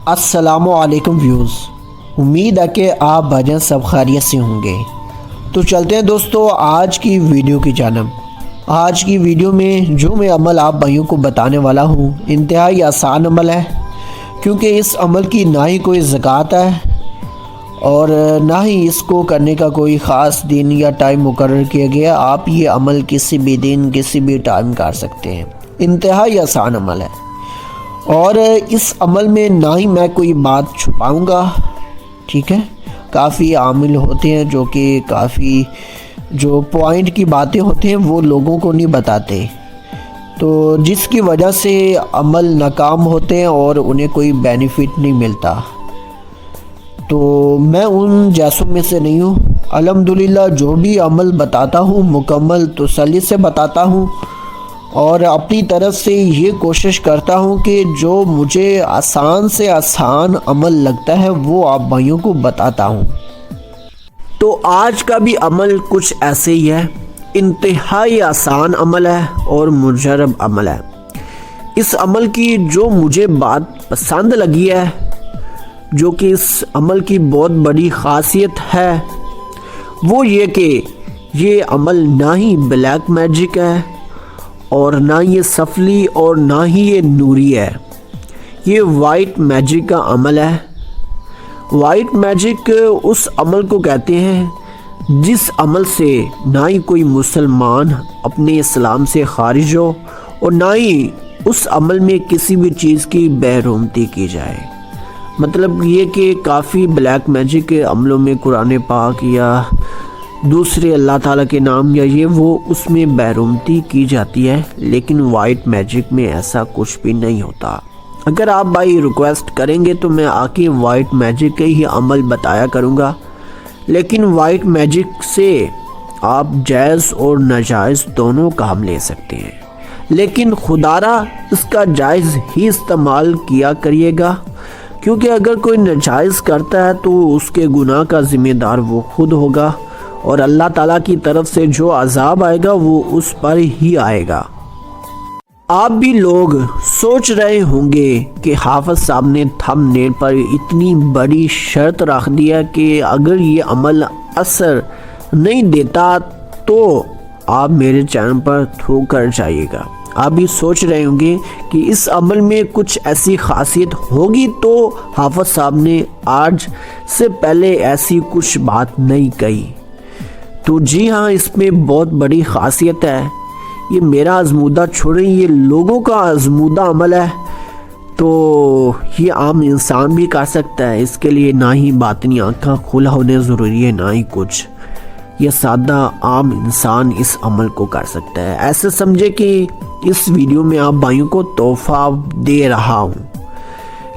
अस्सलामुअलैकुम व्यूज़। उम्मीद है कि आप भाईजान सब खैरियत से होंगे। तो चलते हैं दोस्तों आज की वीडियो की जानब। आज की वीडियो में जो मैं अमल आप भाइयों को बताने वाला हूँ इंतहाई आसान अमल है, क्योंकि इस अमल की ना ही कोई ज़कात है और ना ही इसको करने का कोई ख़ास दिन या टाइम मुकर्रर किया गया। आप ये अमल किसी भी दिन किसी भी टाइम कर सकते हैं। इंतहाई आसान अमल है और इस अमल में ना ही मैं कोई बात छुपाऊंगा, ठीक है। काफ़ी आमिल होते हैं जो कि काफ़ी जो पॉइंट की बातें होती हैं वो लोगों को नहीं बताते, तो जिसकी वजह से अमल नाकाम होते हैं और उन्हें कोई बेनिफिट नहीं मिलता। तो मैं उन जैसों में से नहीं हूँ। अल्हम्दुलिल्लाह जो भी अमल बताता हूँ मुकम्मल तसल्ली से बताता हूँ और अपनी तरफ से ये कोशिश करता हूँ कि जो मुझे आसान से आसान अमल लगता है वो आप भाइयों को बताता हूँ। तो आज का भी अमल कुछ ऐसे ही है। इंतहाई आसान अमल है और मुजरब अमल है। इस अमल की जो मुझे बात पसंद लगी है, जो कि इस अमल की बहुत बड़ी ख़ासियत है, वो ये कि ये अमल ना ही ब्लैक मैजिक है और ना ये सफली और ना ही ये नूरी है। ये वाइट मैजिक का अमल है। वाइट मैजिक उस अमल को कहते हैं जिस अमल से ना ही कोई मुसलमान अपने इस्लाम से खारिज हो और ना ही उस अमल में किसी भी चीज़ की बेरूमती की जाए। मतलब ये कि काफ़ी ब्लैक मैजिक के अमलों में कुरान पाक या दूसरे अल्लाह ताला के नाम या ये वो उसमें बेरूमती की जाती है, लेकिन वाइट मैजिक में ऐसा कुछ भी नहीं होता। अगर आप भाई रिक्वेस्ट करेंगे तो मैं आके वाइट मैजिक के ही अमल बताया करूँगा, लेकिन वाइट मैजिक से आप जायज़ और नाजायज़ दोनों काम ले सकते हैं, लेकिन खुदारा इसका जायज़ ही इस्तेमाल किया करिएगा, क्योंकि अगर कोई नाजायज़ करता है तो उसके गुनाह का ज़िम्मेदार वो खुद होगा और अल्लाह ताला की तरफ से जो अजाब आएगा वो उस पर ही आएगा। आप भी लोग सोच रहे होंगे कि हाफिज साहब ने थंबनेल पर इतनी बड़ी शर्त रख दिया कि अगर ये अमल असर नहीं देता तो आप मेरे चैनल पर थ्रू कर जाइएगा। आप भी सोच रहे होंगे कि इस अमल में कुछ ऐसी खासियत होगी तो हाफिज साहब ने आज से पहले ऐसी कुछ बात नहीं कही। तो जी हाँ, इसमें बहुत बड़ी खासियत है। ये मेरा आजमूदा छोड़ें, ये लोगों का आजमूदा अमल है, तो ये आम इंसान भी कर सकता है। इसके लिए ना ही बातनी आँखा खुला होने ज़रूरी है, ना ही कुछ। ये सादा आम इंसान इस अमल को कर सकता है। ऐसे समझे कि इस वीडियो में आप भाइयों को तोहफ़ा दे रहा हूँ,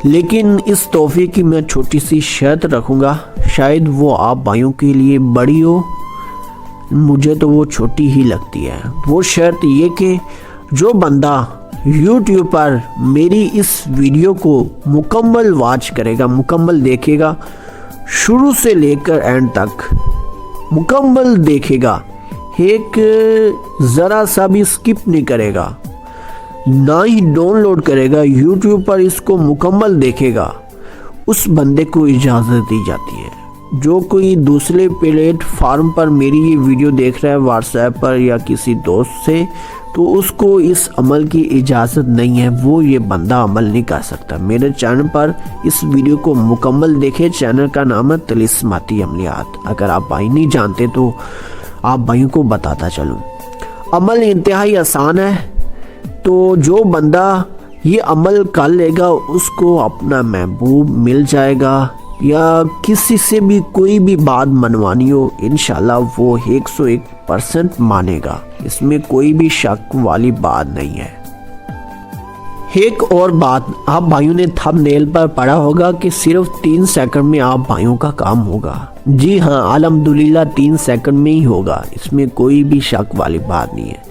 लेकिन इस तोहफे की मैं छोटी सी शर्त रखूँगा। शायद वो आप भाइयों के लिए बड़ी हो, मुझे तो वो छोटी ही लगती है। वो शर्त ये कि जो बंदा YouTube पर मेरी इस वीडियो को मुकम्मल वॉच करेगा, मुकम्मल देखेगा, शुरू से लेकर एंड तक मुकम्मल देखेगा, एक ज़रा सा भी स्किप नहीं करेगा, ना ही डाउनलोड करेगा, YouTube पर इसको मुकम्मल देखेगा, उस बंदे को इजाज़त दी जाती है। जो कोई दूसरे प्लेटफार्म पर मेरी ये वीडियो देख रहा है व्हाट्सएप पर या किसी दोस्त से, तो उसको इस अमल की इजाज़त नहीं है, वो ये बंदा अमल नहीं कर सकता। मेरे चैनल पर इस वीडियो को मुकम्मल देखे। चैनल का नाम है तिलिस्माती अमलियात। अगर आप भाई नहीं जानते तो आप भाइयों को बताता चलूँ। अमल इंतहाई आसान है, तो जो बंदा ये अमल कर लेगा उसको अपना महबूब मिल जाएगा, या किसी से भी कोई भी बात मनवानी हो इंशाल्लाह वो 101% मानेगा। इसमें कोई भी शक वाली बात नहीं है। एक और बात, आप भाइयों ने थंबनेल पर पढ़ा होगा कि सिर्फ 3 सेकंड में आप भाइयों का काम होगा। जी हाँ, अल्हम्दुलिल्लाह 3 सेकंड में ही होगा, इसमें कोई भी शक वाली बात नहीं है।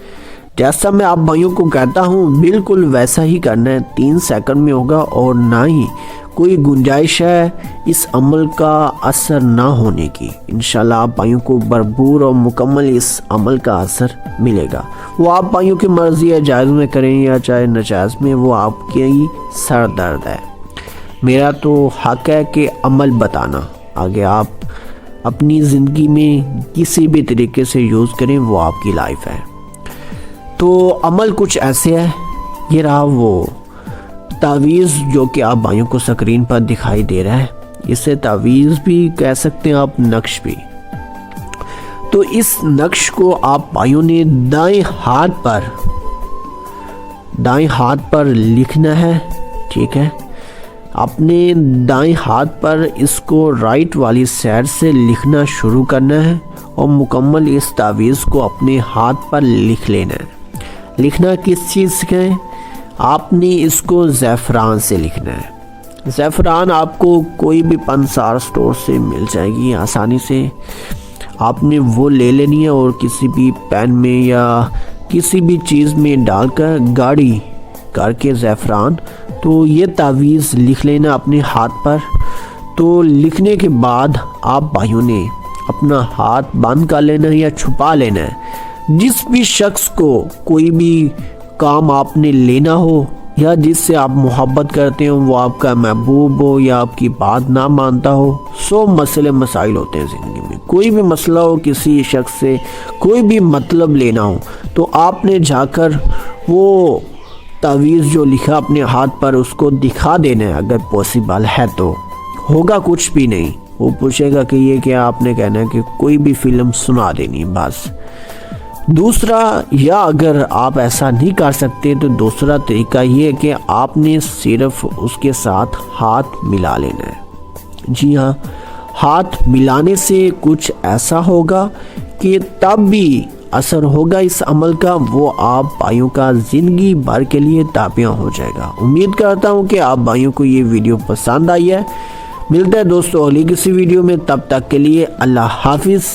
जैसा मैं आप भाइयों को कहता हूँ बिल्कुल वैसा ही करना है, 3 सेकंड में होगा और ना ही कोई गुंजाइश है इस अमल का असर ना होने की। इंशाल्लाह आप भाइयों को भरपूर और मुकम्मल इस अमल का असर मिलेगा। वो आप भाइयों की मर्जी है, जायज़ में करें या चाहे नाजायज़ में, वो आपकी ही सर दर्द है। मेरा तो हक है कि अमल बताना। आगे आप अपनी ज़िंदगी में किसी भी तरीके से यूज़ करें, वो आपकी लाइफ है। तो अमल कुछ ऐसे है, ये रहा वो तावीज़ जो कि आप भाइयों को स्क्रीन पर दिखाई दे रहा है। इसे तावीज़ भी कह सकते हैं आप, नक्श भी। तो इस नक्श को आप भाइयों ने दाएं हाथ पर लिखना है, ठीक है। अपने दाएं हाथ पर इसको राइट वाली साइड से लिखना शुरू करना है और मुकम्मल इस तावीज़ को अपने हाथ पर लिख लेना है। लिखना किस चीज़ का है? आपने इसको ज़ैफ़रान से लिखना है। ज़ैफ़रान आपको कोई भी पंसार स्टोर से मिल जाएगी आसानी से। आपने वो ले लेनी है और किसी भी पैन में या किसी भी चीज़ में डालकर गाढ़ी करके ज़ैफ़रान, तो ये तावीज़ लिख लेना अपने हाथ पर। तो लिखने के बाद आप भाइयों ने अपना हाथ बंद कर लेना है या छुपा लेना है। जिस भी शख्स को कोई भी काम आपने लेना हो या जिससे आप मोहब्बत करते हो, वो आपका महबूब हो या आपकी बात ना मानता हो, 100 मसले मसाइल होते हैं ज़िंदगी में। कोई भी मसला हो, किसी शख्स से कोई भी मतलब लेना हो, तो आपने जाकर वो तावीज़ जो लिखा अपने हाथ पर उसको दिखा देना है। अगर पॉसिबल है तो होगा कुछ भी नहीं, वो पूछेगा कि ये क्या, आपने कहना है कि कोई भी फिल्म सुना देनी बस। दूसरा, या अगर आप ऐसा नहीं कर सकते तो दूसरा तरीका ये है कि आपने सिर्फ उसके साथ हाथ मिला लेना है। जी हाँ, हाथ मिलाने से कुछ ऐसा होगा कि तब भी असर होगा इस अमल का, वो आप भाइयों का ज़िंदगी भर के लिए ताबिया हो जाएगा। उम्मीद करता हूँ कि आप भाइयों को ये वीडियो पसंद आई है। मिलता है दोस्तों अगली किसी वीडियो में, तब तक के लिए अल्लाह हाफिज़।